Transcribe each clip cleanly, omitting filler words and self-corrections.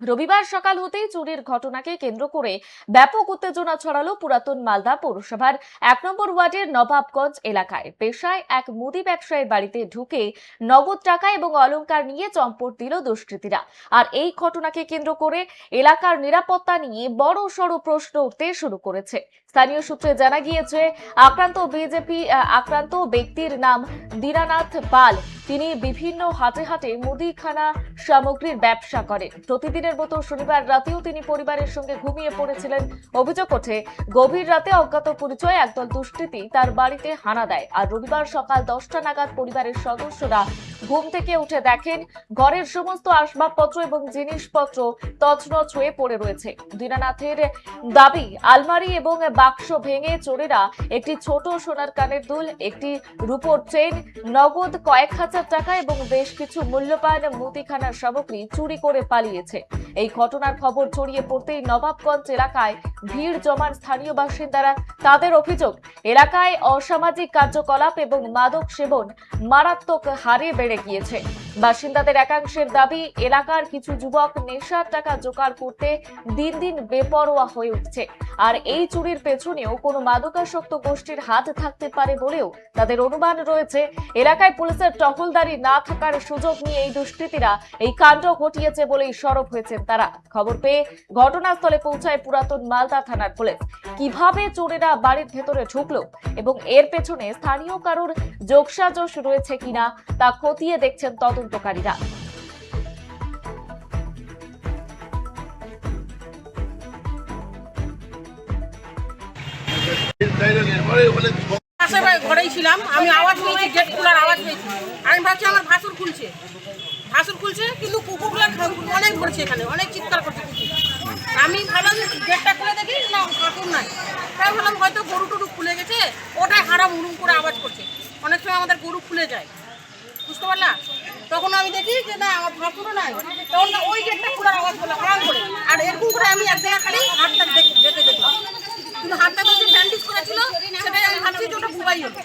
রবিবার সকাল হতেই চুরির ঘটনাকে কেন্দ্র করে ব্যাপক উত্তেজনা ছড়ালো পুরাতন মালদা পৌরসভার ১ নম্বর ওয়ার্ডের নবাবগঞ্জ এলাকায়। পেশায় এক মুদি ব্যবসায়ীর বাড়িতে ঢুকে নগদ টাকা এবং অলংকার নিয়ে চম্পট দিল দুষ্কৃতীরা। আর এই ঘটনাকে কেন্দ্র করে এলাকার নিরাপত্তা নিয়ে বড় সড় প্রশ্ন উঠতে শুরু করেছে। স্থানীয় সূত্রে জানা গিয়েছে, আক্রান্ত ব্যক্তির নাম দীনানাথ পাল। তিনি বিভিন্ন হাটে হাটে মুদিখানা সামগ্রীর ব্যবসা করেন। প্রতিদিনের মতো শনিবার রাতেও তিনি পরিবারের সঙ্গে ঘুমিয়ে পড়েছিলেন। অভিযোগ ওঠে, গভীর রাতে অজ্ঞাত পরিচয় একদল দুষ্কৃতী তার বাড়িতে হানা দেয়। আর রবিবার সকাল 10টা নাগাদ পরিবারের সদস্যরা ঘুম থেকে উঠে দেখেন ঘরের সমস্ত আসবাবপত্র এবং জিনিসপত্র তছনছ হয়ে পড়ে রয়েছে। দীনানাথের দাবি, আলমারি এবং বাক্স ভেঙে চোরেরা একটি ছোট সোনার কানের দুল, একটি রূপোর চেইন, নগদ কয়েক হাজার টাকা এবং বেশ কিছু মূল্যবান মুদিখানার সামগ্রী চুরি করে পালিয়েছে। এই ঘটনার খবর ছড়িয়ে পড়তেই নবাবগঞ্জ এলাকায় ভিড় জমান স্থানীয় বাসিন্দারা। তাদের অভিযোগ, এলাকায় অসামাজিক কার্যকলাপ এবং মাদক সেবন মারাত্মক হারে বেড়ে গিয়েছে। বাসিন্দাদের একাংশের দাবি, এলাকার কিছু যুবক নেশার টাকা জোগাড় করতে দিন দিন বেপরোয়া হয়ে উঠছে। আর এই চুরির পেছনেও কোনো মাদকাসক্ত গোষ্ঠীর হাত থাকতে পারে বলেও তাদের অনুমান রয়েছে। এলাকায় পুলিশের টহলদারি না থাকার সুযোগ নিয়ে এই দুষ্কৃতীরা এই কাণ্ড ঘটিয়েছে বলেই সরব হয়েছেন তারা। খবর পেয়ে ঘটনাস্থলে পৌঁছায় পুরাতন মালদা থানার পুলিশ। কিভাবে চোরেরা বাড়ির ভেতরে ঢুকলো এবং এর পেছনে স্থানীয় কারোর যোগসাজশ রয়েছে কিনা তা খতিয়ে দেখছেন তদন্তকারীরা। ঘরেই ছিলাম, আমি আওয়াজ পেয়েছি, গেট খোলার আওয়াজ পেয়েছি। আমি ভাবছি আমার ভাসুর খুলছে, কিন্তু কুকুরগুলো অনেক ঘুরছে, এখানে অনেক চিৎকার করছে কুকুর। আমি ভাবলাম গেটটা খুলে দেখি, না কাকুর নাই। তাই ভাবলাম হয়তো গরু টরু খুলে গেছে, ওটাই হারাম হুড়ুম করে আওয়াজ করছে। অনেক সময় আমাদের গরু খুলে যায়, বুঝতে পারলাম। তখন আমি দেখি যে না, আমার ভাসুরও নাই। তখন ওই গেটটা খোলার আওয়াজ করলাম হারাম করে। আর এরকম করে আমি এক জায়গা খালি হাতটা যেতে দেখলাম, কিন্তু হাতটা যদি ব্যান্ডেজ করেছিল, সেটাই আমি ভাবছি যে ওটা বুবাই হতো।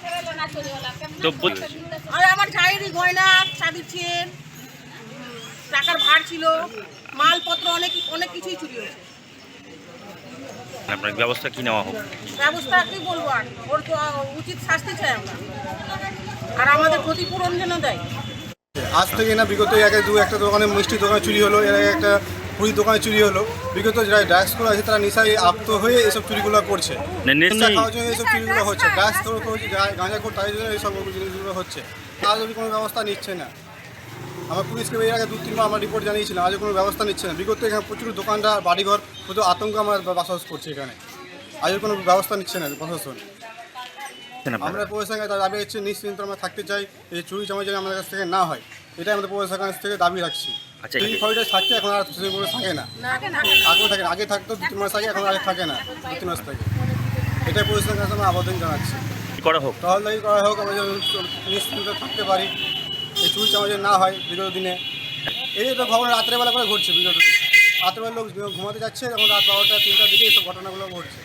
আর আমার চায়েরই গয়না, চাঁদির চেন, টাকার ভার ছিল, মালপত্র অনেক কিছুই চুরি হয়েছে। আপনার ব্যবস্থা কি নেওয়া হোক? ব্যবস্থা কি বলবো, আর ওর তো উচিত শাস্তি চাই আমরা, আর আমাদের ক্ষতিপূরণ যেন দেয়। আজ থেকে না, বিগত একটা দোকানে, মিষ্টির দোকানে চুরি হলো, এর আগে একটা পুরীর দোকানে চুরি হলো। বিগত যারা ড্রাগসগুলো আছে তারা নেশায় আপ্ত হয়ে এসব চুরিগুলো করছে। নেশা খাওয়ার জন্য এইসব চুরিগুলো হচ্ছে, ড্রাগস গাঁজা করে তাদের জন্য এইসব জিনিসগুলো হচ্ছে। তারা যদি কোনো ব্যবস্থা নিচ্ছে না, আমার পুলিশকে এর আগে 2-3 বার আমরা রিপোর্ট জানিয়েছিলাম, আজও কোনো ব্যবস্থা নিচ্ছে না। বিগত এখানে প্রচুর দোকানদার, বাড়িঘর, প্রচুর আতঙ্ক আমার বাসবাস করছে এখানে, আজও কোনো ব্যবস্থা নিচ্ছে না প্রশাসন। আমরা প্রশাসনের কাছে দাবি হচ্ছে, নিশ্চিন্ত আমরা থাকতে চাই, এই চুরি চামারি যেন আমাদের কাছ থেকে না হয়, এটাই আমাদের প্রশাসনের কাছ থেকে দাবি রাখছি। এই ফলটা থাকছে, এখন আর সেগুলো থাকে না, আগে থাকতো 2-3 মাস আগে, এখন আগে থাকে না 2-3 মাস থাকে। এটাই প্রশাসনের কাছে আমরা আবেদন জানাচ্ছি, টহলদারি করা হোক, আমরা যেন নিশ্চিন্ত থাকতে পারি, এই চুরি চামারি না হয়। বিগত দিনে এই তো খবর রাত্রেবেলা করে ঘটছে, বিগত দিনে রাত্রেবেলা লোক ঘুমাতে যাচ্ছে, এখন রাত 12টা 3টার দিকে এইসব ঘটনাগুলো ঘটছে।